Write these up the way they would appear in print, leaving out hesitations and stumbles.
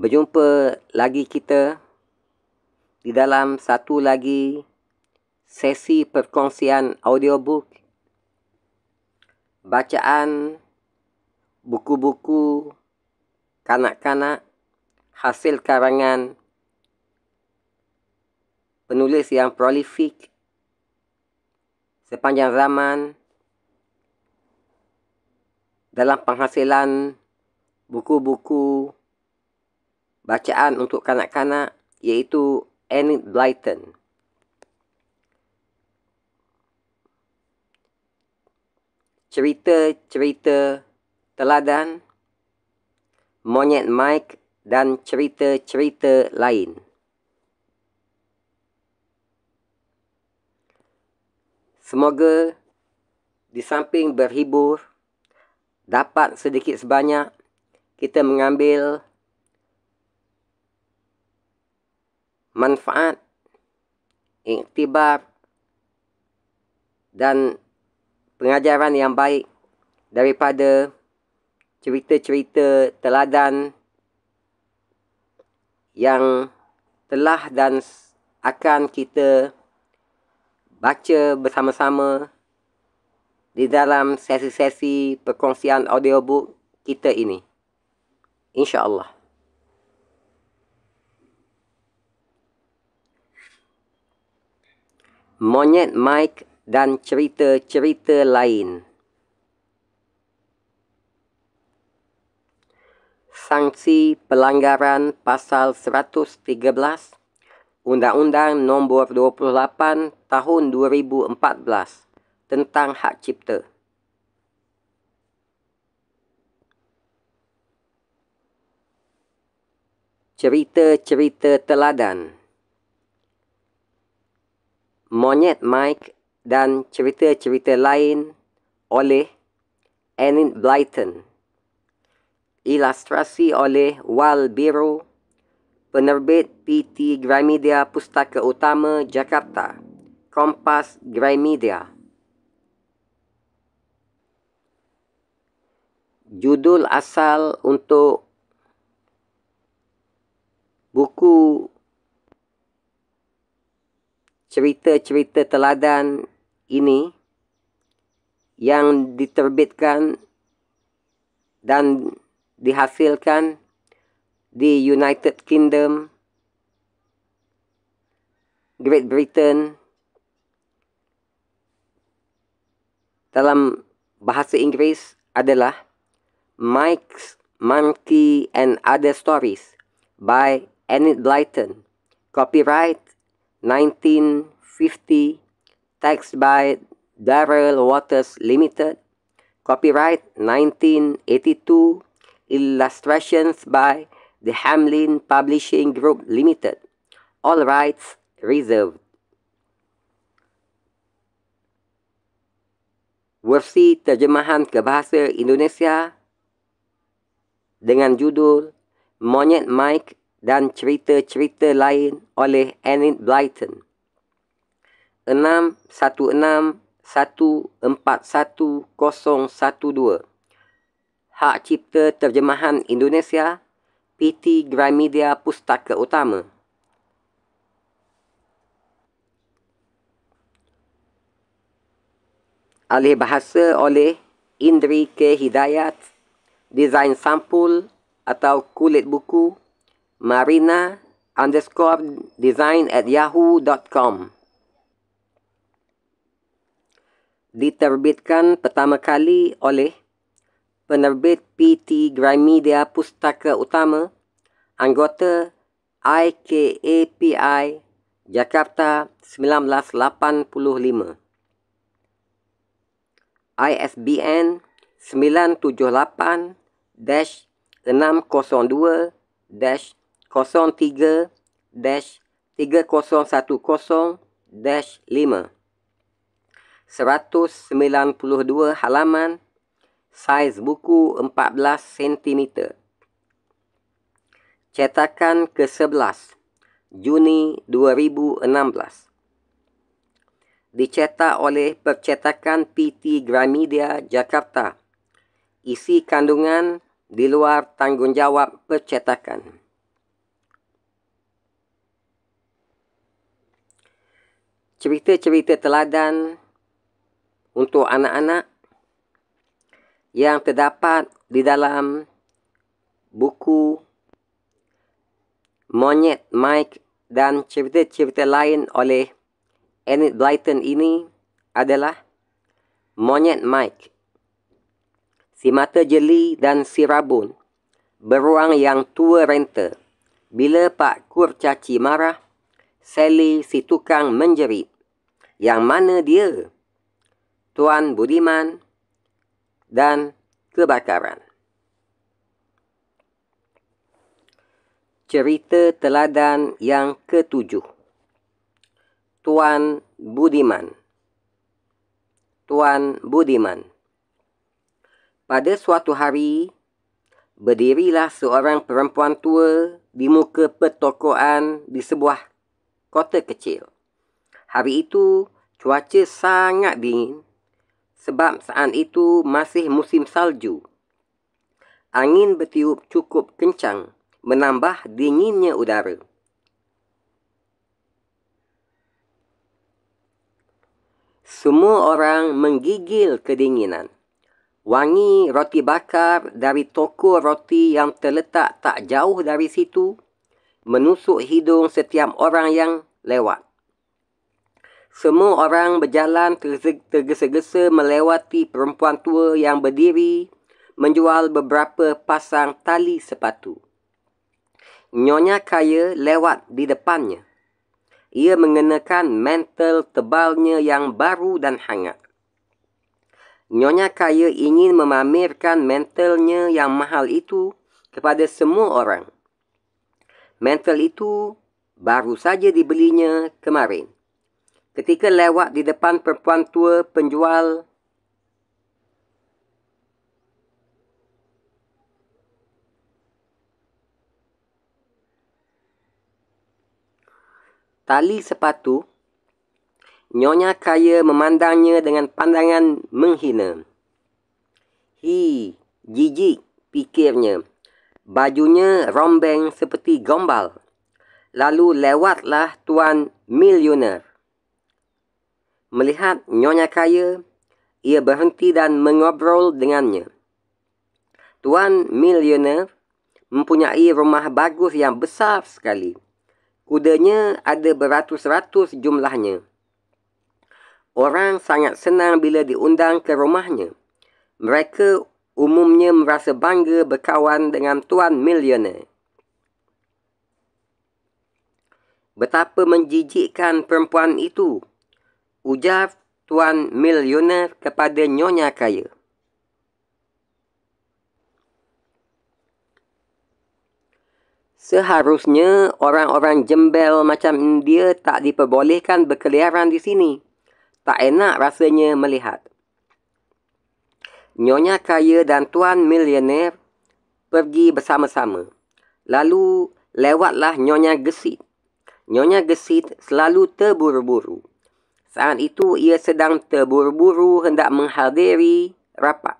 Berjumpa lagi kita di dalam satu lagi sesi perkongsian audiobook, bacaan buku-buku kanak-kanak hasil karangan penulis yang prolifik sepanjang zaman dalam penghasilan buku-buku bacaan untuk kanak-kanak, iaitu Enid Blyton. Cerita-cerita teladan, Monyet Mike dan cerita-cerita lain. Semoga di samping berhibur, dapat sedikit sebanyak kita mengambil manfaat, iktibar dan pengajaran yang baik daripada cerita-cerita teladan yang telah dan akan kita baca bersama-sama di dalam sesi-sesi perkongsian audiobook kita ini. InsyaAllah. Monyet Mike dan cerita-cerita lain. Sanksi pelanggaran Pasal 113 Undang-Undang Nombor 28 Tahun 2014 tentang Hak Cipta. Cerita-cerita teladan, Monyet Mike dan cerita-cerita lain oleh Enid Blyton. Ilustrasi oleh Wal Biro, penerbit PT Gramedia Pustaka Utama Jakarta, Kompas Gramedia. Judul asal untuk buku cerita-cerita teladan ini yang diterbitkan dan dihasilkan di United Kingdom, Great Britain, dalam bahasa Inggeris adalah Mike's Monkey and Other Stories by Enid Blyton. Copyright 1950. Text by Darrell Waters Limited. Copyright 1982. Illustrations by the Hamlin Publishing Group Limited. All rights reserved. Versi terjemahan ke bahasa Indonesia dengan judul Monyet Mike dan cerita-cerita lain oleh Enid Blyton. 616141012. Hak Cipta Terjemahan Indonesia, PT Gramedia Pustaka Utama. Alih bahasa oleh Indri K. Hidayat. Desain sampul atau kulit buku marina_design@yahoo.com. Diterbitkan pertama kali oleh penerbit PT Gramedia Pustaka Utama, anggota IKAPI, Jakarta 1985. ISBN 978-602-03-3010-5. 192 halaman, saiz buku 14 cm. Cetakan ke-11, Juni 2016. Dicetak oleh Percetakan PT Gramedia Jakarta. Isi kandungan di luar tanggungjawab percetakan. cerita-cerita teladan untuk anak-anak yang terdapat di dalam buku Monyet Mike dan cerita-cerita lain oleh Enid Blyton ini adalah Monyet Mike, si mata jeli dan si rabun, beruang yang tua renta. Bila Pak Kurcaci marah, Sally si tukang menjerit. Yang mana dia? Tuan Budiman dan kebakaran. Cerita teladan yang ke-7. Tuan Budiman. Tuan Budiman. Pada suatu hari, berdirilah seorang perempuan tua di muka pertokoan di sebuah kota kecil. Hari itu, cuaca sangat dingin sebab saat itu masih musim salju. Angin bertiup cukup kencang, menambah dinginnya udara. Semua orang menggigil kedinginan. Wangi roti bakar dari toko roti yang terletak tak jauh dari situ menusuk hidung setiap orang yang lewat. Semua orang berjalan tergesa-gesa melewati perempuan tua yang berdiri menjual beberapa pasang tali sepatu. Nyonya kaya lewat di depannya. Ia mengenakan mantel tebalnya yang baru dan hangat. Nyonya kaya ingin memamerkan mantelnya yang mahal itu kepada semua orang. Mantel itu baru saja dibelinya kemarin. Ketika lewat di depan perempuan tua penjual tali sepatu, Nyonya kaya memandangnya dengan pandangan menghina. Hi, jijik, pikirnya. Bajunya rombeng seperti gombal. Lalu lewatlah Tuan Milioner. Melihat Nyonya kaya, ia berhenti dan mengobrol dengannya. Tuan Milioner mempunyai rumah bagus yang besar sekali. Kudanya ada beratus-ratus jumlahnya. Orang sangat senang bila diundang ke rumahnya. Mereka umumnya merasa bangga berkawan dengan Tuan Milioner. Betapa menjijikkan perempuan itu, ujar Tuan Milioner kepada Nyonya kaya. Seharusnya orang-orang jembel macam dia tak diperbolehkan berkeliaran di sini. Tak enak rasanya melihat. Nyonya kaya dan Tuan Milioner pergi bersama-sama. Lalu lewatlah Nyonya Gesit. Nyonya Gesit selalu terburu-buru. Saat itu ia sedang terburu-buru hendak menghadiri rapat.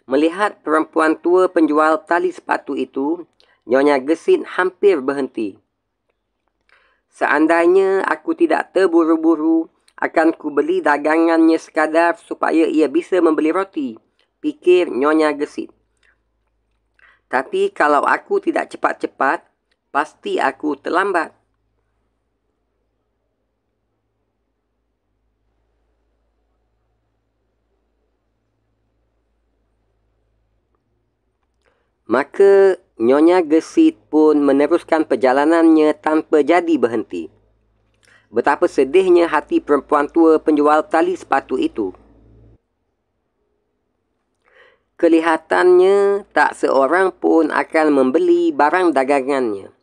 Melihat perempuan tua penjual tali sepatu itu, Nyonya Gesit hampir berhenti. Seandainya aku tidak terburu-buru, akan ku beli dagangannya sekadar supaya ia bisa membeli roti, pikir Nyonya Gesit. Tapi kalau aku tidak cepat-cepat, pasti aku terlambat. Maka Nyonya Gesit pun meneruskan perjalanannya tanpa jadi berhenti. Betapa sedihnya hati perempuan tua penjual tali sepatu itu. Kelihatannya tak seorang pun akan membeli barang dagangannya.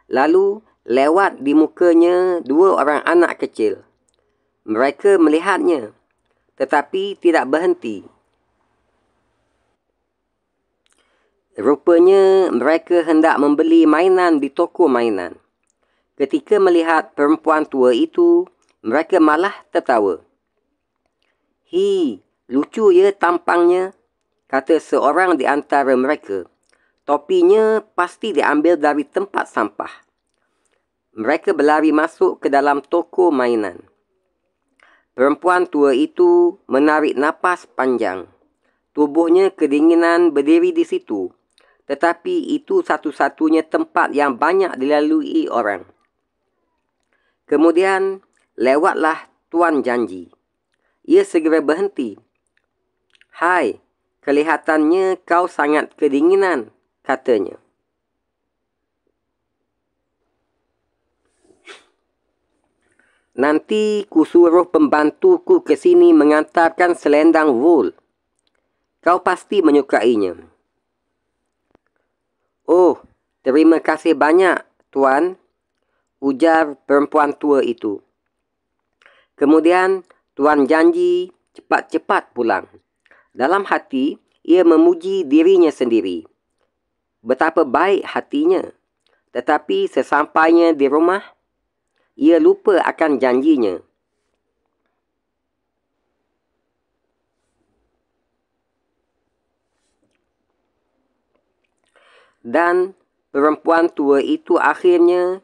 Lalu lewat di mukanya dua orang anak kecil. Mereka melihatnya, tetapi tidak berhenti. Rupanya mereka hendak membeli mainan di toko mainan. Ketika melihat perempuan tua itu, mereka malah tertawa. Hi, lucu ya tampangnya, kata seorang di antara mereka. Topinya pasti diambil dari tempat sampah. Mereka berlari masuk ke dalam toko mainan. Perempuan tua itu menarik napas panjang. Tubuhnya kedinginan berdiri di situ. Tetapi itu satu-satunya tempat yang banyak dilalui orang. Kemudian, lewatlah Tuan Janji. Ia segera berhenti. "Hai, kelihatannya kau sangat kedinginan," katanya. "Nanti ku suruh pembantuku ke sini mengantarkan selendang wol. Kau pasti menyukainya." "Oh, terima kasih banyak, Tuan," ujar perempuan tua itu. Kemudian, Tuan Janji cepat-cepat pulang. Dalam hati, ia memuji dirinya sendiri. Betapa baik hatinya. Tetapi sesampainya di rumah, ia lupa akan janjinya. Dan perempuan tua itu akhirnya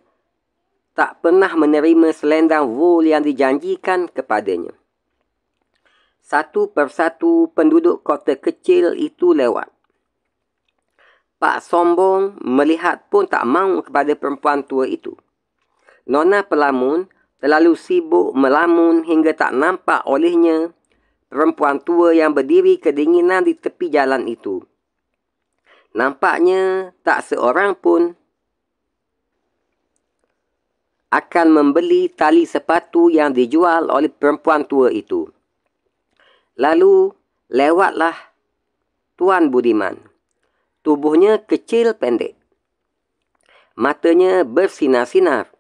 tak pernah menerima selendang wol yang dijanjikan kepadanya. Satu persatu penduduk kota kecil itu lewat. Pak Sombong melihat pun tak mahu kepada perempuan tua itu. Nona Pelamun terlalu sibuk melamun hingga tak nampak olehnya perempuan tua yang berdiri kedinginan di tepi jalan itu. Nampaknya tak seorang pun akan membeli tali sepatu yang dijual oleh perempuan tua itu. Lalu, lewatlah Tuan Budiman. Tubuhnya kecil pendek. Matanya bersinar-sinar.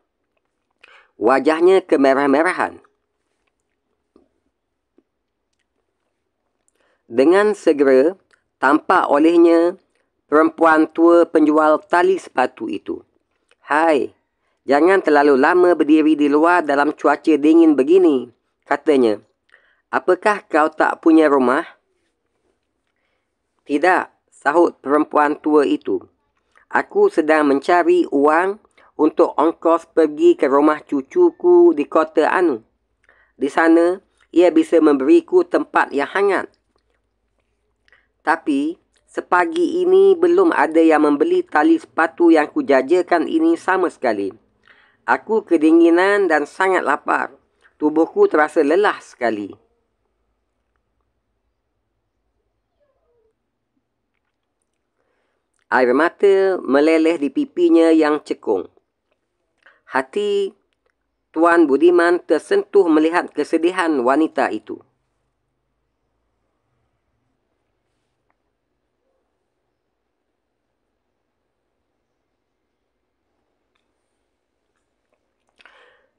Wajahnya kemerah-merahan. Dengan segera, tampak olehnya perempuan tua penjual tali sepatu itu. "Hai, jangan terlalu lama berdiri di luar dalam cuaca dingin begini," katanya. "Apakah kau tak punya rumah?" "Tidak," sahut perempuan tua itu. "Aku sedang mencari uang untuk ongkos pergi ke rumah cucuku di kota Anu. Di sana, ia bisa memberiku tempat yang hangat. Tapi, sepagi ini belum ada yang membeli tali sepatu yang kujajakan ini sama sekali. Aku kedinginan dan sangat lapar. Tubuhku terasa lelah sekali." Air mata meleleh di pipinya yang cekung. Hati Tuan Budiman tersentuh melihat kesedihan wanita itu.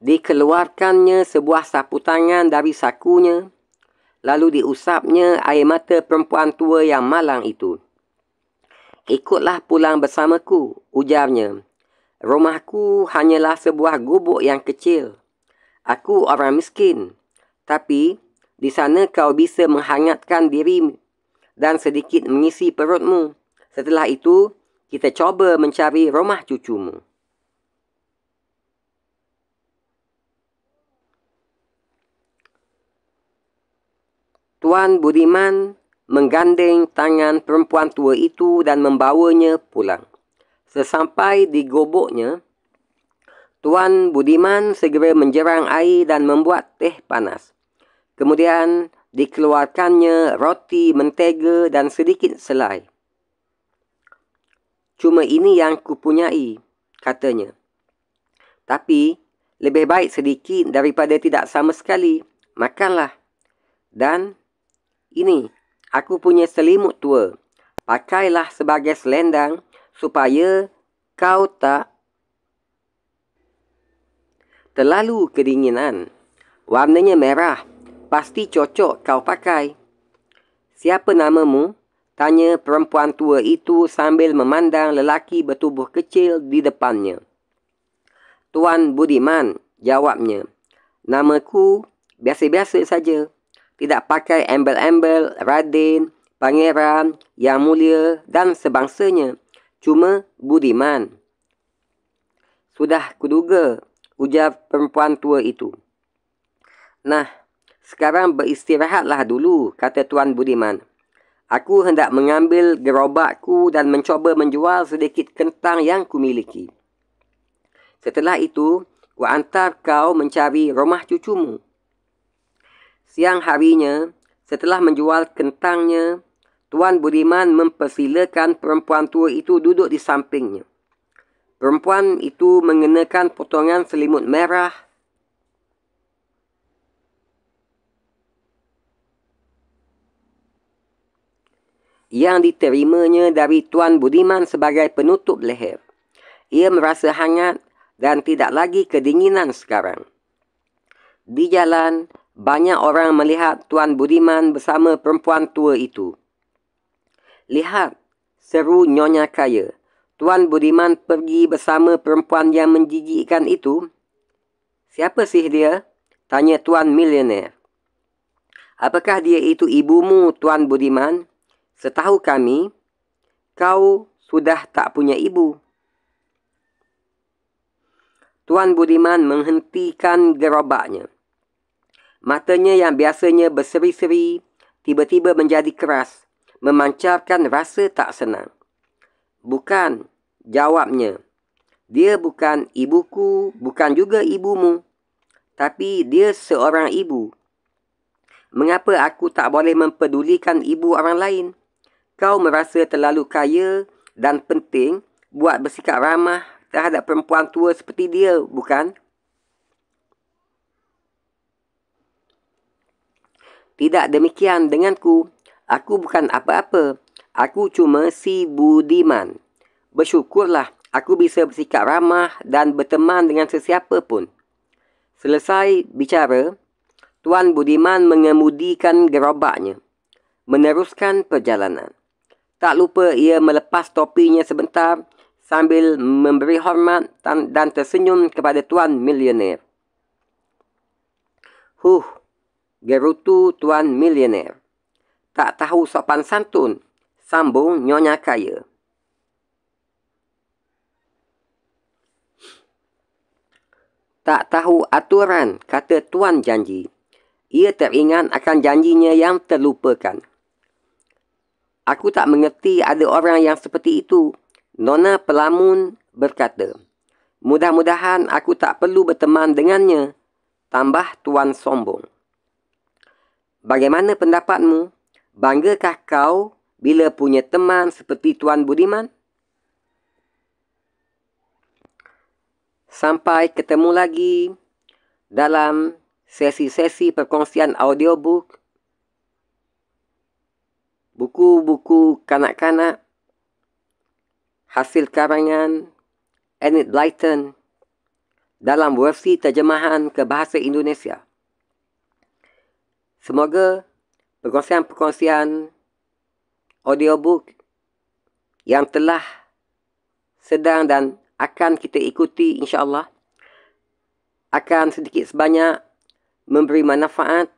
Dikeluarkannya sebuah sapu tangan dari sakunya, lalu diusapnya air mata perempuan tua yang malang itu. "Ikutlah pulang bersamaku," ujarnya. "Rumahku hanyalah sebuah gubuk yang kecil. Aku orang miskin. Tapi, di sana kau bisa menghangatkan diri dan sedikit mengisi perutmu. Setelah itu, kita cuba mencari rumah cucumu." Tuan Budiman menggandeng tangan perempuan tua itu dan membawanya pulang. Sesampai di gubuknya, Tuan Budiman segera menjerang air dan membuat teh panas. Kemudian dikeluarkannya roti, mentega dan sedikit selai. "Cuma ini yang kupunyai," katanya. "Tapi lebih baik sedikit daripada tidak sama sekali. Makanlah. Dan ini, aku punya selimut tua. Pakailah sebagai selendang supaya kau tak terlalu kedinginan. Warnanya merah. Pasti cocok kau pakai." "Siapa namamu?" tanya perempuan tua itu sambil memandang lelaki bertubuh kecil di depannya. "Tuan Budiman," jawabnya. "Namaku biasa-biasa saja. Tidak pakai embel-embel Raden, Pangeran, Yang Mulia dan sebangsanya. Cuma Budiman." Sudah kuduga, ujar perempuan tua itu. Nah, sekarang beristirahatlah dulu, kata Tuan Budiman. Aku hendak mengambil gerobakku dan mencoba menjual sedikit kentang yang kumiliki. Setelah itu, ku hantar kau mencari rumah cucumu. Siang harinya, setelah menjual kentangnya, Tuan Budiman mempersilakan perempuan tua itu duduk di sampingnya. Perempuan itu mengenakan potongan selimut merah yang diterimanya dari Tuan Budiman sebagai penutup leher. Ia merasa hangat dan tidak lagi kedinginan sekarang. Di jalan, banyak orang melihat Tuan Budiman bersama perempuan tua itu. Lihat, seru Nyonya Kaya. Tuan Budiman pergi bersama perempuan yang menjijikkan itu. Siapa sih dia? Tanya Tuan Milioner. Apakah dia itu ibumu, Tuan Budiman? Setahu kami, kau sudah tak punya ibu. Tuan Budiman menghentikan gerobaknya. Matanya yang biasanya berseri-seri, tiba-tiba menjadi keras, memancarkan rasa tak senang. Bukan, jawabnya. Dia bukan ibuku, bukan juga ibumu. Tapi dia seorang ibu. Mengapa aku tak boleh mempedulikan ibu orang lain? Kau merasa terlalu kaya dan penting buat bersikap ramah terhadap perempuan tua seperti dia, bukan? Tidak demikian denganku. Aku bukan apa-apa. Aku cuma si Budiman. Bersyukurlah aku bisa bersikap ramah dan berteman dengan sesiapa pun. Selesai bicara, Tuan Budiman mengemudikan gerobaknya, meneruskan perjalanan. Tak lupa ia melepas topinya sebentar sambil memberi hormat dan tersenyum kepada Tuan Milioner. Gerutu Tuan Milioner. Tak tahu sopan santun, sambung Nyonya Kaya. Tak tahu aturan, kata Tuan Janji. Ia teringat akan janjinya yang terlupakan. Aku tak mengerti ada orang yang seperti itu, Nona Pelamun berkata. Mudah-mudahan aku tak perlu berteman dengannya, tambah Tuan sombong. Bagaimana pendapatmu? Banggakah kau bila punya teman seperti Tuan Budiman? Sampai ketemu lagi dalam sesi-sesi perkongsian audiobook, buku-buku kanak-kanak, hasil karangan Enid Blyton dalam versi terjemahan ke bahasa Indonesia. Semoga perkongsian-perkongsian audiobook yang telah, sedang dan akan kita ikuti insya-Allah akan sedikit sebanyak memberi manfaat,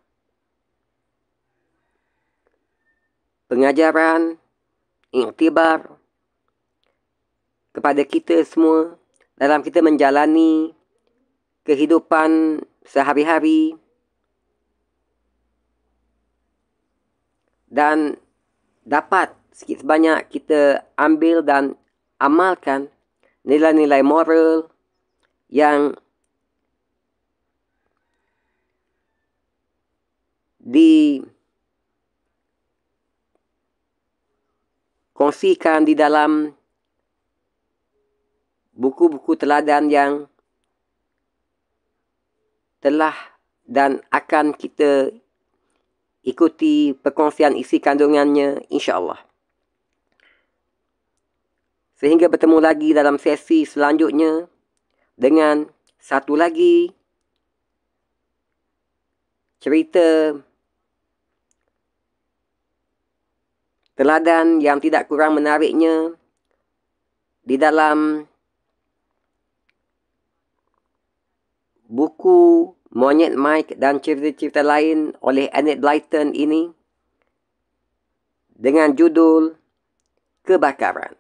pengajaran, iktibar kepada kita semua dalam kita menjalani kehidupan sehari-hari dan dapat sikit sebanyak kita ambil dan amalkan nilai-nilai moral yang dikongsikan di dalam buku-buku teladan yang telah dan akan kita ikuti perkongsian isi kandungannya insya-Allah. Sehingga bertemu lagi dalam sesi selanjutnya dengan satu lagi cerita teladan yang tidak kurang menariknya di dalam buku Monyet Mike dan cerita-cerita lain oleh Enid Blyton ini dengan judul Kebakaran.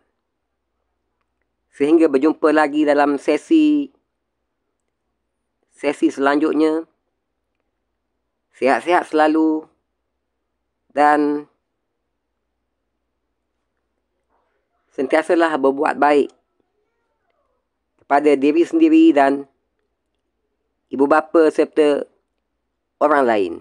Sehingga berjumpa lagi dalam sesi selanjutnya. Sihat-sihat selalu dan sentiasalah berbuat baik kepada diri sendiri dan ibu bapa serta orang lain.